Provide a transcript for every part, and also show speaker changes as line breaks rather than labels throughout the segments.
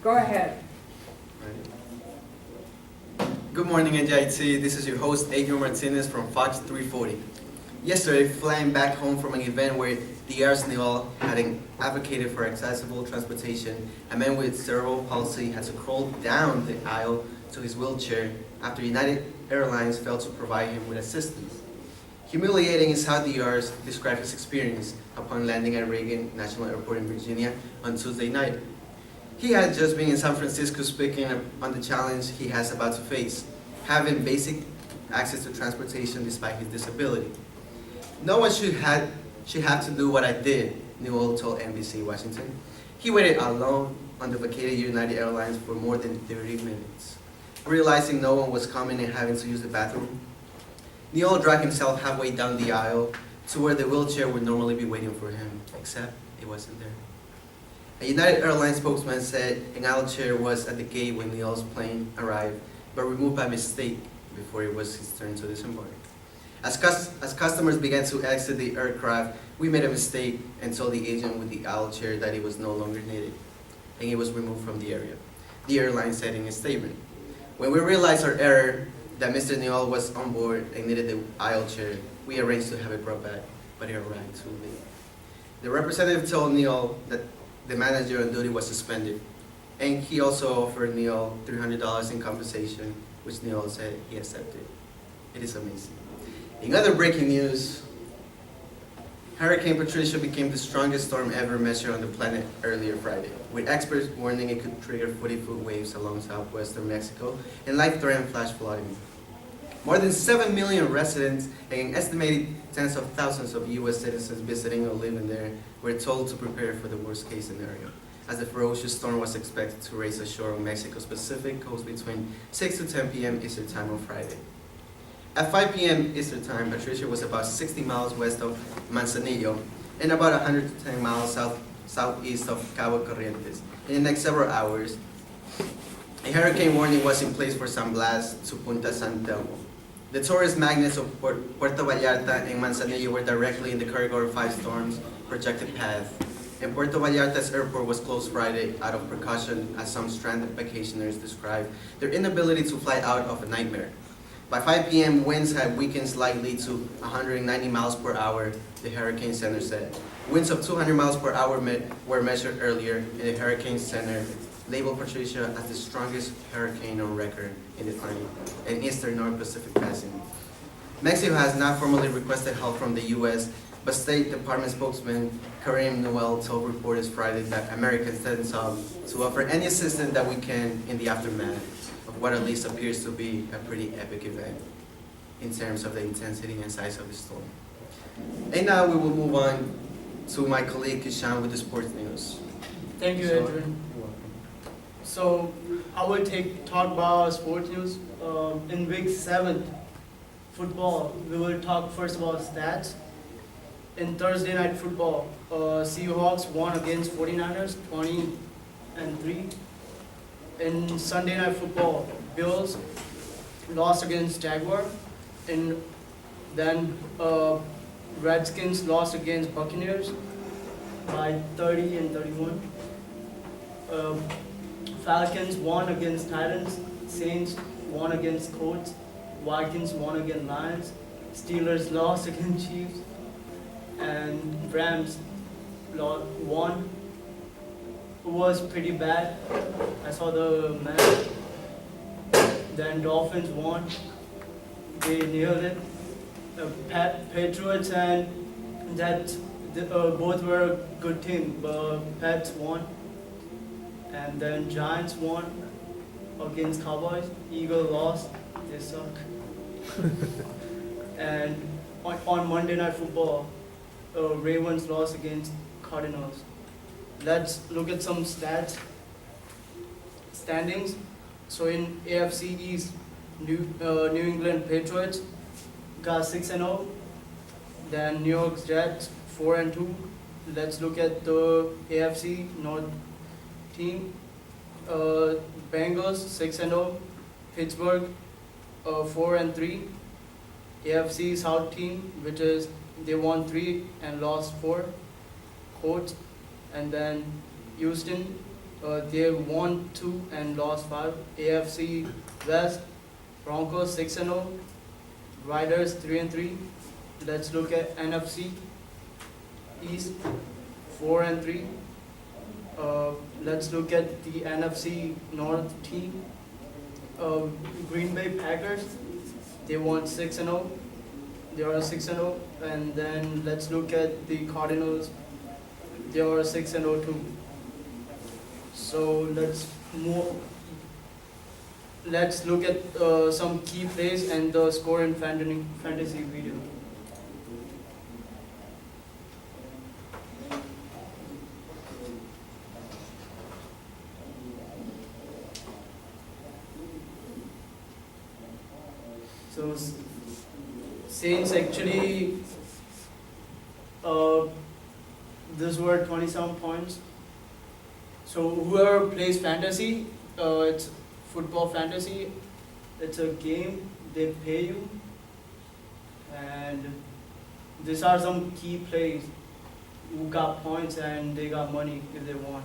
Go ahead.
Good morning, NJIT. This is your host, Adrian Martinez from Fox 340. Yesterday, flying back home from an event where the Arsenal had advocated for accessible transportation, a man with cerebral palsy had to crawl down the aisle to his wheelchair after United Airlines failed to provide him with assistance. Humiliating is how the Rs described his experience upon landing at Reagan National Airport in Virginia on Tuesday night. He had just been in San Francisco speaking on the challenge he has about to face, having basic access to transportation despite his disability. No one should have to do what I did, Newell told NBC Washington. He waited alone on the vacated United Airlines for more than 30 minutes. Realizing no one was coming and having to use the bathroom, Newell dragged himself halfway down the aisle to where the wheelchair would normally be waiting for him, except it wasn't there. A United Airlines spokesman said an aisle chair was at the gate when Newell's plane arrived, but removed by mistake before it was his turn to disembark. As customers began to exit the aircraft, we made a mistake and told the agent with the aisle chair that it was no longer needed, and it was removed from the area, the airline said in a statement. When we realized our error, that Mr. Newell was on board and needed the aisle chair, we arranged to have it brought back, but it arrived too late. The representative told Newell that the manager on duty was suspended, and he also offered Newell $300 in compensation, which Newell said he accepted. It is amazing. In other breaking news, Hurricane Patricia became the strongest storm ever measured on the planet earlier Friday, with experts warning it could trigger 40-foot waves along southwestern Mexico and life-threatening flash flooding. More than 7 million residents and an estimated tens of thousands of U.S. citizens visiting or living there were told to prepare for the worst-case scenario, as the ferocious storm was expected to race ashore on Mexico's Pacific coast between 6 to 10 p.m. Eastern Time on Friday. At 5 p.m. Eastern Time, Patricia was about 60 miles west of Manzanillo and about 110 miles southeast of Cabo Corrientes. In the next several hours, a hurricane warning was in place for San Blas to Punta San Telmo. The tourist magnets of Puerto Vallarta and Manzanillo were directly in the Category 5 storm's projected path, and Puerto Vallarta's airport was closed Friday out of precaution as some stranded vacationers described their inability to fly out of a nightmare. By 5 p.m., winds had weakened slightly to 190 miles per hour, the Hurricane Center said. Winds of 200 miles per hour were measured earlier, and the Hurricane Center labeled Patricia as the strongest hurricane on record in the Atlantic and eastern North Pacific Basin. Mexico has not formally requested help from the U.S., but State Department spokesman Karim Noel told reporters Friday that America stands up to offer any assistance that we can in the aftermath of what at least appears to be a pretty epic event in terms of the intensity and size of the storm. And now we will move on to my colleague Kishan with the sports news.
Thank you, Adrian. So I will talk about sports news. In week 7, football, we will talk first about stats. In Thursday night football, Seahawks won against 49ers 20-3. In Sunday night football, Bills lost against Jaguar, and then Redskins lost against Buccaneers by 30 and 31. Falcons won against Titans, Saints won against Colts, Vikings won against Lions, Steelers lost against Chiefs, and Rams won. It was pretty bad. I saw the match. Then Dolphins won. They nailed it. Patriots and that both were a good team. But Pats won. And then Giants won against Cowboys. Eagles lost. They suck. And on Monday Night Football, Ravens lost against Cardinals. Let's look at some standings. So in AFC East, New England Patriots got 6-0. Then New York Jets 4-2. Let's look at the AFC North team. Bengals 6-0. Pittsburgh 4-3. AFC South team, which is they won 3 and lost 4. Colts. And then Houston They won 2 and lost 5. AFC West, Broncos 6-0, Riders 3-3. Let's look at NFC East 4-3. Let's look at the NFC North team. Green Bay Packers, they won 6-0. They are 6-0. And then let's look at the Cardinals. They are 6-0 too. So let's look at some key plays and the score in fantasy video. So Saints actually this were 27 points. So whoever plays fantasy, it's football fantasy. It's a game, they pay you. And these are some key plays who got points and they got money if they won.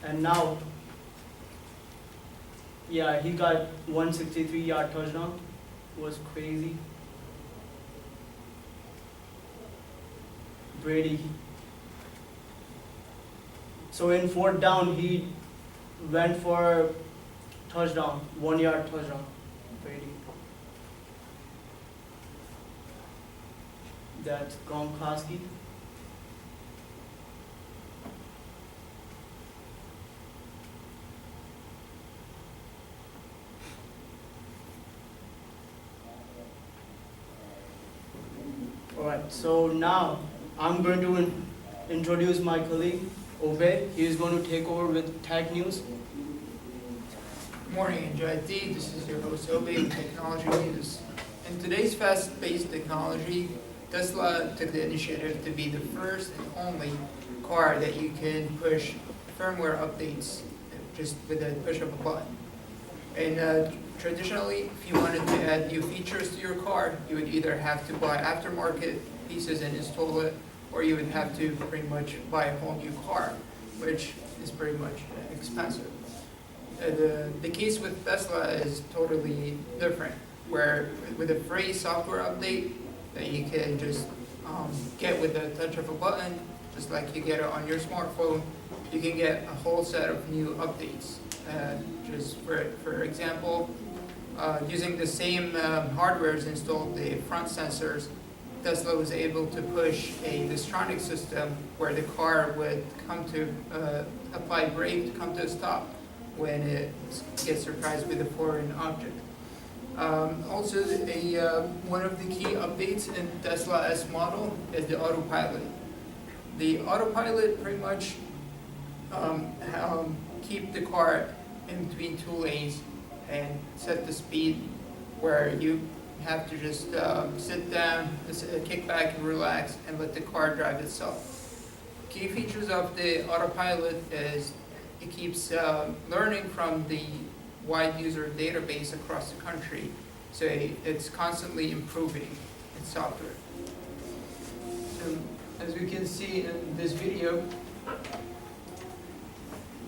And now, yeah, he got 163-yard touchdown. Was crazy. Brady. So in 4th down, he went for touchdown, 1-yard touchdown. Brady. That's Gronkowski. Alright, so now I'm going to introduce my colleague, Obey. He is going to take over with Tech News.
Good morning, NJIT. This is your host, Obey, with Technology News. In today's fast-paced technology, Tesla took the initiative to be the first and only car that you can push firmware updates just with the push of a button. And traditionally, if you wanted to add new features to your car, you would either have to buy aftermarket pieces and install it, or you would have to pretty much buy a whole new car, which is pretty much expensive. The case with Tesla is totally different, where with a free software update that you can just get with the touch of a button, just like you get it on your smartphone, you can get a whole set of new updates. Just for example, using the same hardwares installed, the front sensors, Tesla was able to push a Distronic system where the car would come to apply brake to come to a stop when it gets surprised with a foreign object. Also, one of the key updates in Tesla S model is the autopilot. The autopilot pretty much keep the car in between 2 lanes and set the speed where you have to just sit down, kick back and relax and let the car drive itself. Key features of the autopilot is it keeps learning from the wide user database across the country, so it's constantly improving its software. So, as we can see in this video,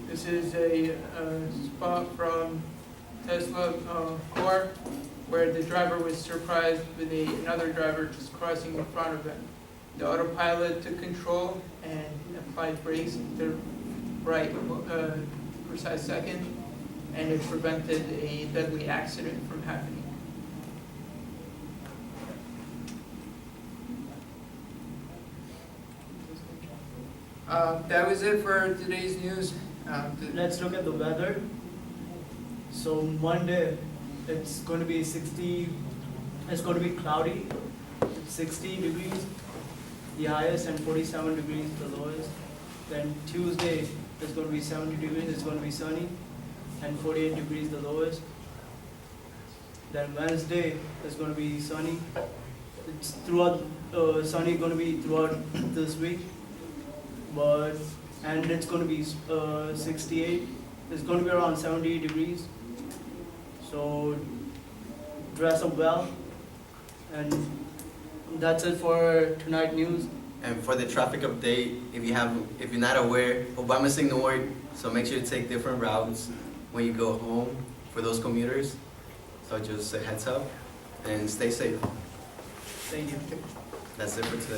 this is a spot from Tesla car where the driver was surprised with another driver just crossing in front of him. The autopilot took control and applied brakes at the right precise second, and it prevented a deadly accident from happening. That was it for today's news.
Let's look at the weather. So Monday, it's going to be 60. It's going to be cloudy. 60 degrees, the highest, and 47 degrees, the lowest. Then Tuesday, it's going to be 70 degrees. It's going to be sunny, and 48 degrees, the lowest. Then Wednesday, it's going to be sunny. It's throughout sunny going to be throughout this week, and it's going to be 68. It's going to be around 70 degrees. So dress up well, and that's it for tonight news.
And for the traffic update, if you're not aware, Obama's ignored, so make sure to take different routes when you go home for those commuters. So just a heads up and stay safe.
Thank you.
That's it for today.